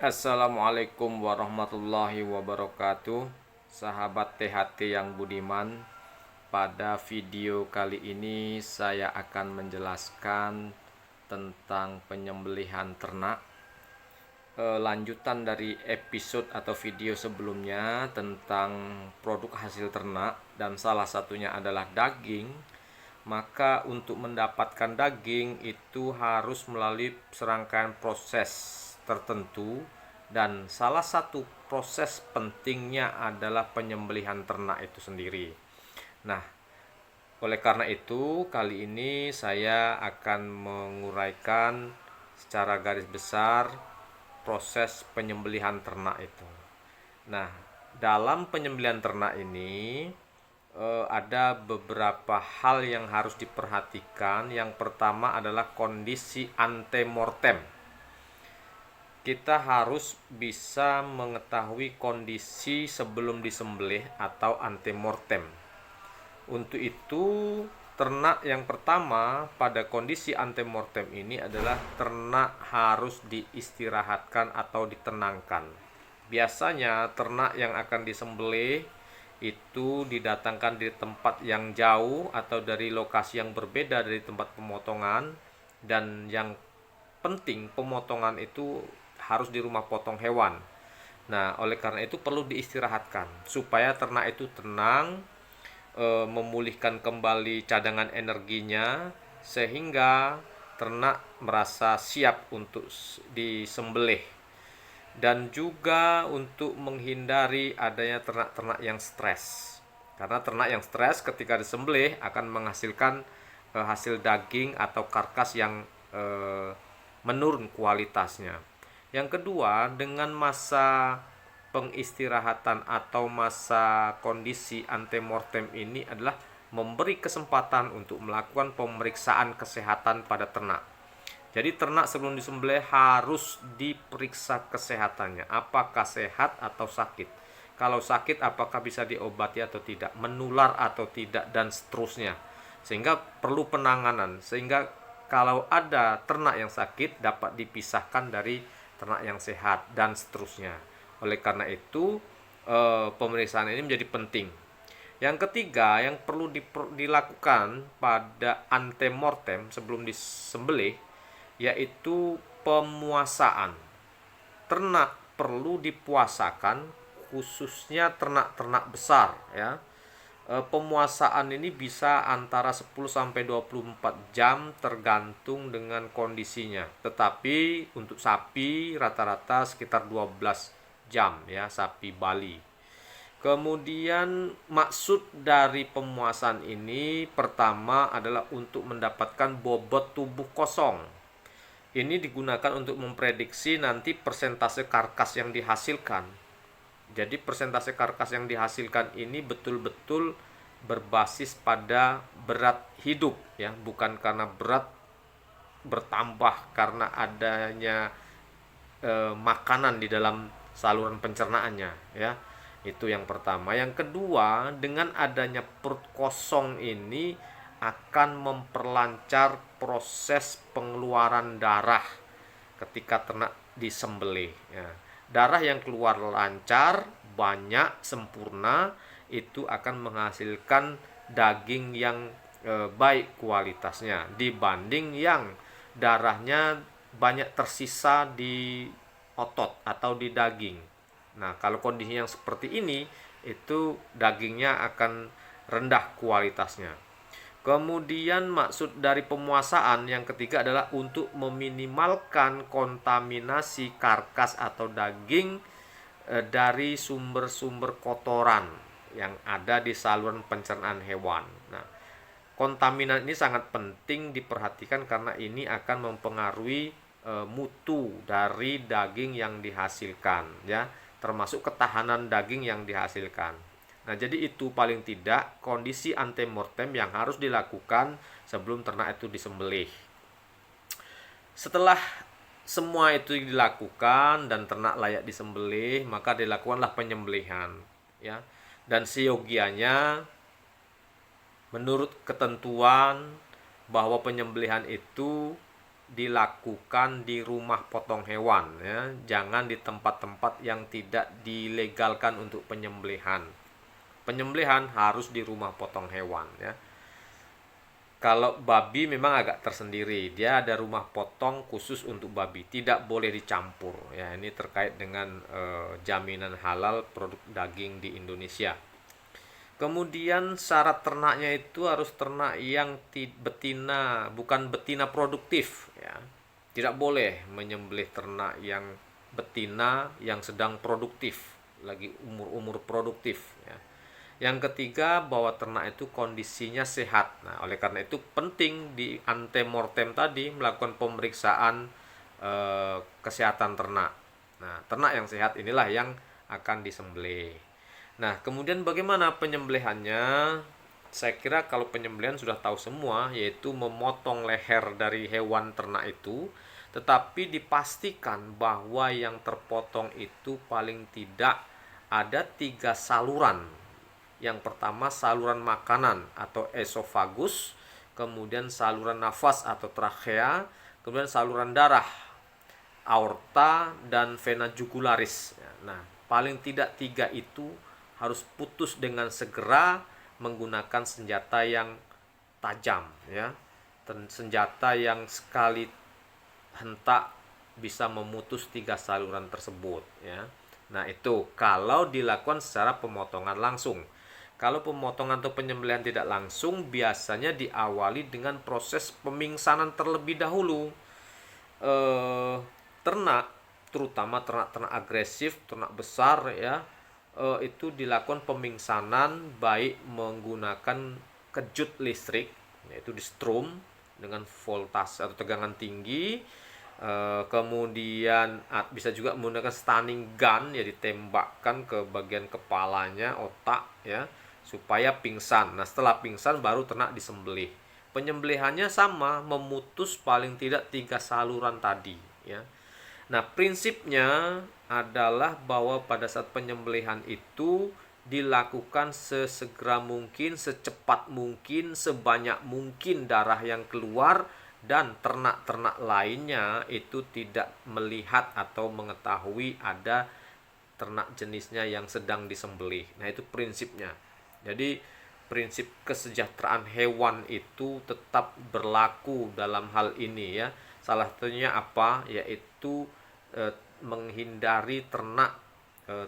Assalamualaikum warahmatullahi wabarakatuh. Sahabat THT yang budiman, pada video kali ini saya akan menjelaskan tentang penyembelihan ternak. Lanjutan dari episode atau video sebelumnya tentang produk hasil ternak, dan salah satunya adalah daging. Maka untuk mendapatkan daging itu harus melalui serangkaian proses tertentu, dan salah satu proses pentingnya adalah penyembelihan ternak itu sendiri. Nah, oleh karena itu kali ini saya akan menguraikan secara garis besar proses penyembelihan ternak itu. Nah, dalam penyembelihan ternak ini ada beberapa hal yang harus diperhatikan. Yang pertama adalah kondisi antemortem. Kita harus bisa mengetahui kondisi sebelum disembelih atau antemortem. Untuk itu, ternak yang pertama pada kondisi antemortem ini adalah ternak harus diistirahatkan atau ditenangkan. Biasanya ternak yang akan disembelih itu didatangkan di tempat yang jauh atau dari lokasi yang berbeda dari tempat pemotongan, dan yang penting pemotongan itu harus di rumah potong hewan. Nah, oleh karena itu perlu diistirahatkan supaya ternak itu tenang, memulihkan kembali cadangan energinya, sehingga ternak merasa siap untuk disembelih. Dan juga untuk menghindari adanya ternak-ternak yang stres, karena ternak yang stres ketika disembelih akan menghasilkan hasil daging atau karkas yang menurun kualitasnya. Yang kedua, dengan masa pengistirahatan atau masa kondisi antemortem ini adalah memberi kesempatan untuk melakukan pemeriksaan kesehatan pada ternak. Jadi ternak sebelum disembelih harus diperiksa kesehatannya, apakah sehat atau sakit. Kalau sakit apakah bisa diobati atau tidak, menular atau tidak, dan seterusnya. Sehingga perlu penanganan, sehingga kalau ada ternak yang sakit dapat dipisahkan dari ternak yang sehat dan seterusnya. Oleh karena itu pemeriksaan ini menjadi penting. Yang ketiga yang perlu dilakukan pada antemortem sebelum disembelih yaitu pemuasaan. Ternak perlu dipuasakan, khususnya ternak-ternak besar ya. Pemuasaan ini bisa antara 10 sampai 24 jam tergantung dengan kondisinya. Tetapi untuk sapi rata-rata sekitar 12 jam ya, sapi Bali. Kemudian maksud dari pemuasan ini pertama adalah untuk mendapatkan bobot tubuh kosong. Ini digunakan untuk memprediksi nanti persentase karkas yang dihasilkan. Jadi persentase karkas yang dihasilkan ini betul-betul berbasis pada berat hidup ya, bukan karena berat bertambah karena adanya makanan di dalam saluran pencernaannya ya. Itu yang pertama. Yang kedua, dengan adanya perut kosong ini akan memperlancar proses pengeluaran darah ketika ternak disembelih ya. Darah yang keluar lancar, banyak, sempurna, itu akan menghasilkan daging yang baik kualitasnya dibanding yang darahnya banyak tersisa di otot atau di daging. Nah, kalau kondisi yang seperti ini, itu dagingnya akan rendah kualitasnya. Kemudian maksud dari pemuasaan yang ketiga adalah untuk meminimalkan kontaminasi karkas atau daging dari sumber-sumber kotoran yang ada di saluran pencernaan hewan. Nah, kontaminan ini sangat penting diperhatikan karena ini akan mempengaruhi mutu dari daging yang dihasilkan ya, termasuk ketahanan daging yang dihasilkan. Nah, jadi itu paling tidak kondisi antemortem yang harus dilakukan sebelum ternak itu disembelih. Setelah semua itu dilakukan dan ternak layak disembelih, maka dilakukanlah penyembelihan ya. Dan seyogianya menurut ketentuan bahwa penyembelihan itu dilakukan di rumah potong hewan ya, jangan di tempat-tempat yang tidak dilegalkan untuk penyembelihan. Penyembelihan harus di rumah potong hewan ya. Kalau babi memang agak tersendiri, dia ada rumah potong khusus untuk babi, tidak boleh dicampur ya. Ini terkait dengan jaminan halal produk daging di Indonesia. Kemudian syarat ternaknya itu harus ternak yang betina, bukan betina produktif ya. Tidak boleh menyembelih ternak yang betina yang sedang produktif, lagi umur-umur produktif ya. Yang ketiga, bahwa ternak itu kondisinya sehat. Nah, oleh karena itu penting di antemortem tadi melakukan pemeriksaan kesehatan ternak. Nah, ternak yang sehat inilah yang akan disembelih. Nah, kemudian bagaimana penyembelihannya? Saya kira kalau penyembelihan sudah tahu semua, yaitu memotong leher dari hewan ternak itu, tetapi dipastikan bahwa yang terpotong itu paling tidak ada 3 saluran. Yang pertama saluran makanan atau esofagus, kemudian saluran nafas atau trachea, kemudian saluran darah, aorta, dan vena jugularis. Nah, paling tidak 3 itu harus putus dengan segera menggunakan senjata yang tajam ya. Senjata yang sekali hentak bisa memutus 3 saluran tersebut ya. Nah, itu kalau dilakukan secara pemotongan langsung. Kalau pemotongan atau penyembelihan tidak langsung, biasanya diawali dengan proses pemingsanan terlebih dahulu. Ternak, terutama ternak-ternak agresif, ternak besar ya, itu dilakukan pemingsanan baik menggunakan kejut listrik, yaitu di strom dengan voltase atau tegangan tinggi. Kemudian bisa juga menggunakan stunning gun, ya ditembakkan ke bagian kepalanya, otak ya, supaya pingsan. Nah, setelah pingsan baru ternak disembelih. Penyembelihannya sama, memutus paling tidak 3 saluran tadi ya. Nah, prinsipnya adalah bahwa pada saat penyembelihan itu dilakukan sesegera mungkin, secepat mungkin, sebanyak mungkin darah yang keluar, dan ternak-ternak lainnya itu tidak melihat atau mengetahui ada ternak jenisnya yang sedang disembelih. Nah, itu prinsipnya. Jadi prinsip kesejahteraan hewan itu tetap berlaku dalam hal ini ya. Salah satunya apa? Yaitu menghindari ternak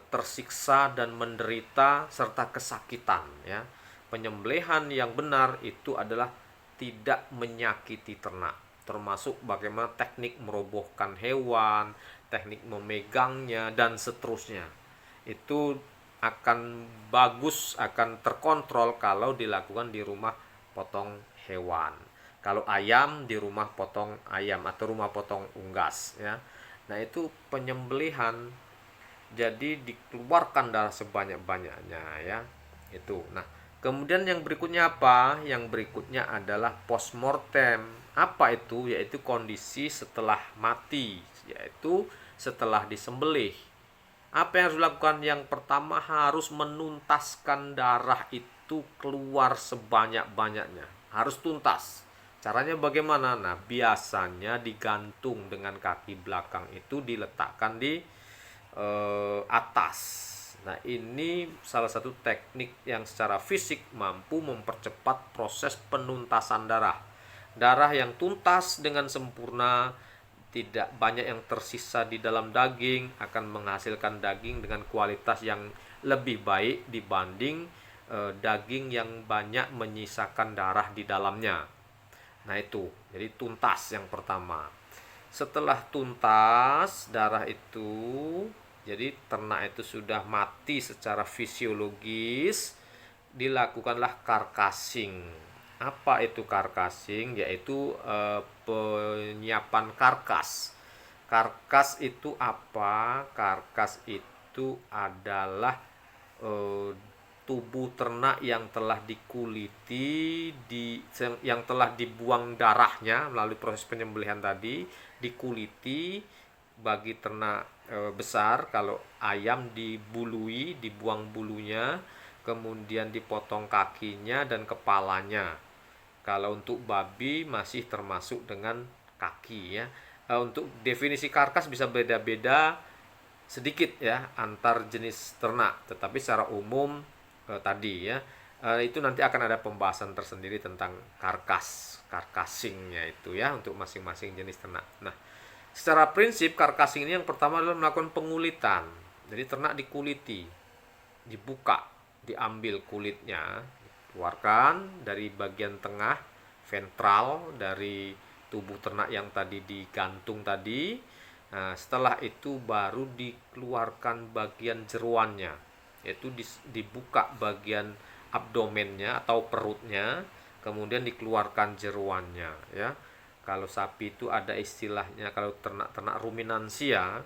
tersiksa dan menderita serta kesakitan ya. Penyembelihan yang benar itu adalah tidak menyakiti ternak, termasuk bagaimana teknik merobohkan hewan, teknik memegangnya, dan seterusnya. Itu akan bagus, akan terkontrol kalau dilakukan di rumah potong hewan. Kalau ayam di rumah potong ayam atau rumah potong unggas ya. Nah, itu penyembelihan, jadi dikeluarkan darah sebanyak-banyaknya ya. Itu. Nah, kemudian yang berikutnya apa? Yang berikutnya adalah postmortem. Apa itu? Yaitu kondisi setelah mati, yaitu setelah disembelih. Apa yang harus dilakukan? Yang pertama harus menuntaskan darah itu keluar sebanyak-banyaknya. Harus tuntas. Caranya bagaimana? Nah, biasanya digantung dengan kaki belakang itu diletakkan di atas. Nah, ini salah satu teknik yang secara fisik mampu mempercepat proses penuntasan darah. Darah yang tuntas dengan sempurna, tidak banyak yang tersisa di dalam daging, akan menghasilkan daging dengan kualitas yang lebih baik dibanding daging yang banyak menyisakan darah di dalamnya. Nah, itu jadi tuntas yang pertama. Setelah tuntas darah itu, jadi ternak itu sudah mati secara fisiologis, dilakukanlah karkasing. Apa itu karkasing? Yaitu penyiapan karkas. Karkas itu apa? Karkas itu adalah tubuh ternak yang telah dikuliti, yang telah dibuang darahnya melalui proses penyembelihan tadi, dikuliti. Bagi ternak besar, kalau ayam dibului, dibuang bulunya, kemudian dipotong kakinya dan kepalanya. Kalau untuk babi masih termasuk dengan kaki ya. Untuk definisi karkas bisa beda-beda sedikit ya antar jenis ternak, tetapi secara umum tadi ya itu nanti akan ada pembahasan tersendiri tentang karkasingnya itu ya untuk masing-masing jenis ternak. Nah, secara prinsip karkasing ini yang pertama adalah melakukan pengulitan. Jadi ternak dikuliti, dibuka, diambil kulitnya, keluarkan dari bagian tengah ventral dari tubuh ternak yang tadi digantung tadi. Nah, setelah itu baru dikeluarkan bagian jeruannya, yaitu dibuka bagian abdomennya atau perutnya, kemudian dikeluarkan jeruannya ya. Kalau sapi itu ada istilahnya, kalau ternak-ternak ruminansia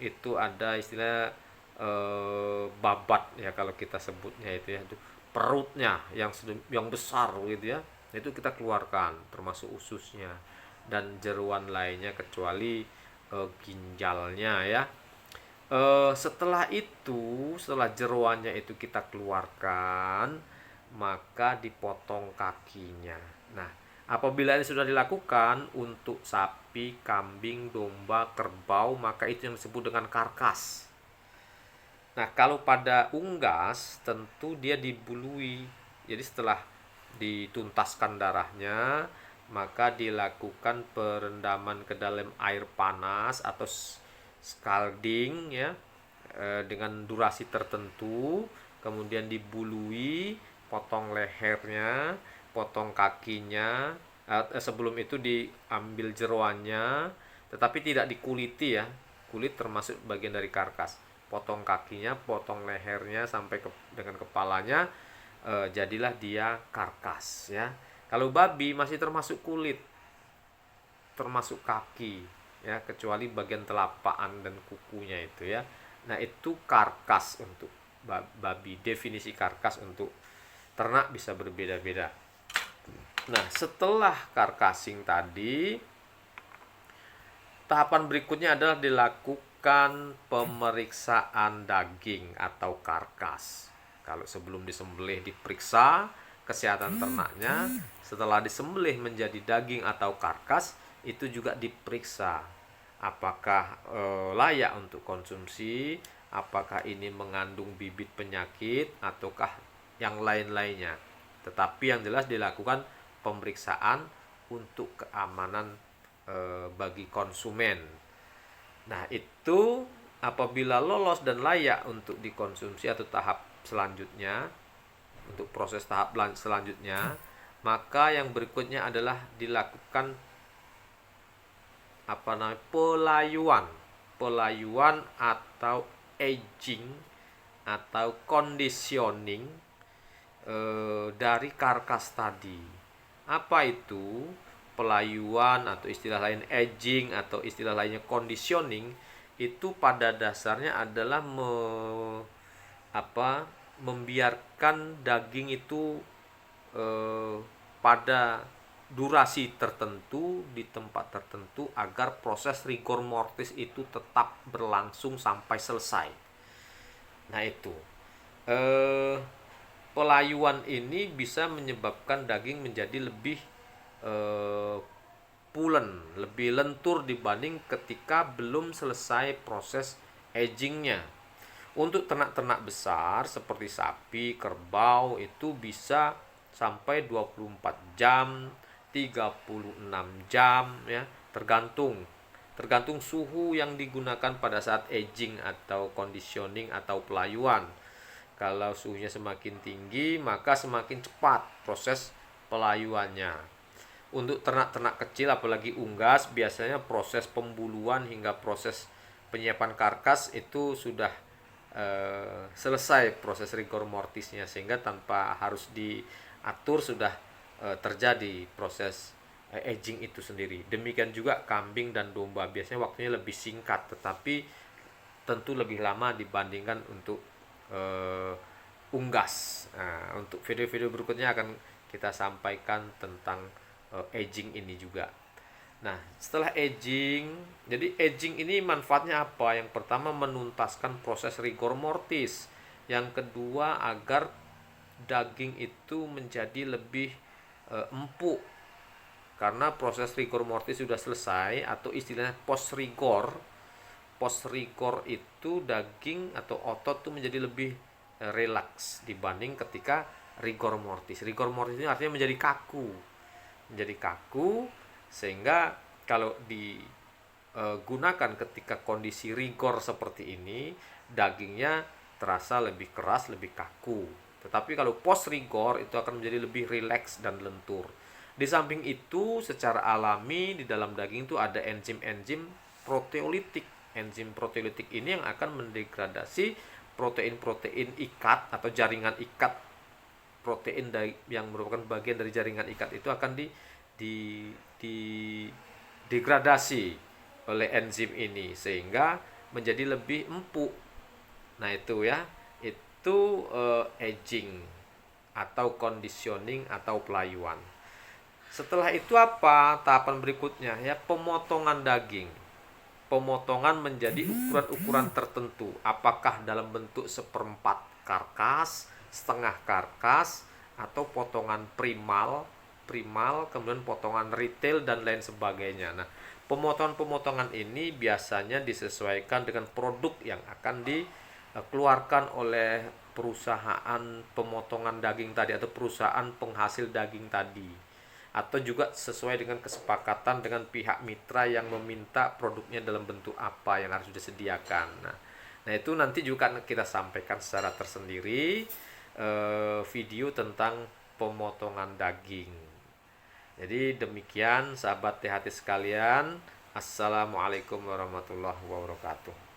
itu ada istilah babat ya kalau kita sebutnya itu ya, itu perutnya yang besar gitu ya, itu kita keluarkan termasuk ususnya dan jeruan lainnya kecuali ginjalnya ya. Setelah jeruannya itu kita keluarkan, maka dipotong kakinya. Nah, apabila ini sudah dilakukan untuk sapi, kambing, domba, kerbau, maka itu yang disebut dengan karkas. Nah, kalau pada unggas tentu dia dibului. Jadi setelah dituntaskan darahnya, maka dilakukan perendaman ke dalam air panas atau scalding ya, dengan durasi tertentu, kemudian dibului, potong lehernya, potong kakinya, sebelum itu diambil jeroannya, tetapi tidak dikuliti ya, kulit termasuk bagian dari karkas. Potong kakinya, potong lehernya sampai dengan kepalanya, jadilah dia karkas ya. Kalau babi masih termasuk kulit, termasuk kaki ya, kecuali bagian telapaan dan kukunya itu ya. Nah, itu karkas untuk babi. Definisi karkas untuk ternak bisa berbeda-beda. Nah, setelah karkasing tadi, tahapan berikutnya adalah dilakukan pemeriksaan daging atau karkas. Kalau sebelum disembelih diperiksa kesehatan ternaknya, setelah disembelih menjadi daging atau karkas itu juga diperiksa apakah layak untuk konsumsi, apakah ini mengandung bibit penyakit ataukah yang lain-lainnya. Tetapi yang jelas dilakukan pemeriksaan untuk keamanan bagi konsumen. Nah, itu apabila lolos dan layak untuk dikonsumsi atau tahap selanjutnya, untuk proses tahap selanjutnya, maka yang berikutnya adalah dilakukan pelayuan atau aging atau conditioning dari karkas tadi. Apa itu pelayuan atau istilah lain aging atau istilah lainnya conditioning? Itu pada dasarnya adalah membiarkan daging itu pada durasi tertentu di tempat tertentu agar proses rigor mortis itu tetap berlangsung sampai selesai. Nah, itu pelayuan ini bisa menyebabkan daging menjadi lebih pulen, lebih lentur dibanding ketika belum selesai proses agingnya. Untuk ternak-ternak besar seperti sapi, kerbau itu bisa sampai 24 jam, 36 jam ya, tergantung suhu yang digunakan pada saat aging atau conditioning atau pelayuan. Kalau suhunya semakin tinggi, maka semakin cepat proses pelayuannya. Untuk ternak-ternak kecil apalagi unggas, biasanya proses pembuluan hingga proses penyiapan karkas itu sudah selesai proses rigor mortisnya, sehingga tanpa harus diatur sudah terjadi proses aging itu sendiri. Demikian juga kambing dan domba, biasanya waktunya lebih singkat tetapi tentu lebih lama dibandingkan untuk unggas. Nah, untuk video-video berikutnya akan kita sampaikan tentang aging ini juga. Nah, setelah aging, jadi aging ini manfaatnya apa? Yang pertama menuntaskan proses rigor mortis. Yang kedua agar daging itu menjadi lebih empuk karena proses rigor mortis sudah selesai, atau istilahnya post rigor. Post rigor itu daging atau otot tuh menjadi lebih relaks dibanding ketika rigor mortis. Rigor mortis ini artinya menjadi kaku, sehingga kalau digunakan ketika kondisi rigor seperti ini, dagingnya terasa lebih keras, lebih kaku. Tetapi kalau post rigor itu akan menjadi lebih rileks dan lentur. Di samping itu, secara alami di dalam daging itu ada enzim-enzim proteolitik. Enzim proteolitik ini yang akan mendegradasi protein-protein ikat atau jaringan ikat. Protein yang merupakan bagian dari jaringan ikat itu akan degradasi oleh enzim ini sehingga menjadi lebih empuk. Nah itu ya, itu aging atau conditioning atau pelayuan. Setelah itu apa tahapan berikutnya ya? Pemotongan daging. Pemotongan menjadi ukuran-ukuran tertentu, apakah dalam bentuk seperempat karkas, setengah karkas, atau potongan primal, kemudian potongan retail dan lain sebagainya. Nah, pemotongan-pemotongan ini biasanya disesuaikan dengan produk yang akan dikeluarkan oleh perusahaan pemotongan daging tadi atau perusahaan penghasil daging tadi, atau juga sesuai dengan kesepakatan dengan pihak mitra yang meminta produknya dalam bentuk apa yang harus disediakan. Nah itu nanti juga kita sampaikan secara tersendiri video tentang pemotongan daging. Jadi demikian sahabat THT sekalian. Assalamualaikum warahmatullahi wabarakatuh.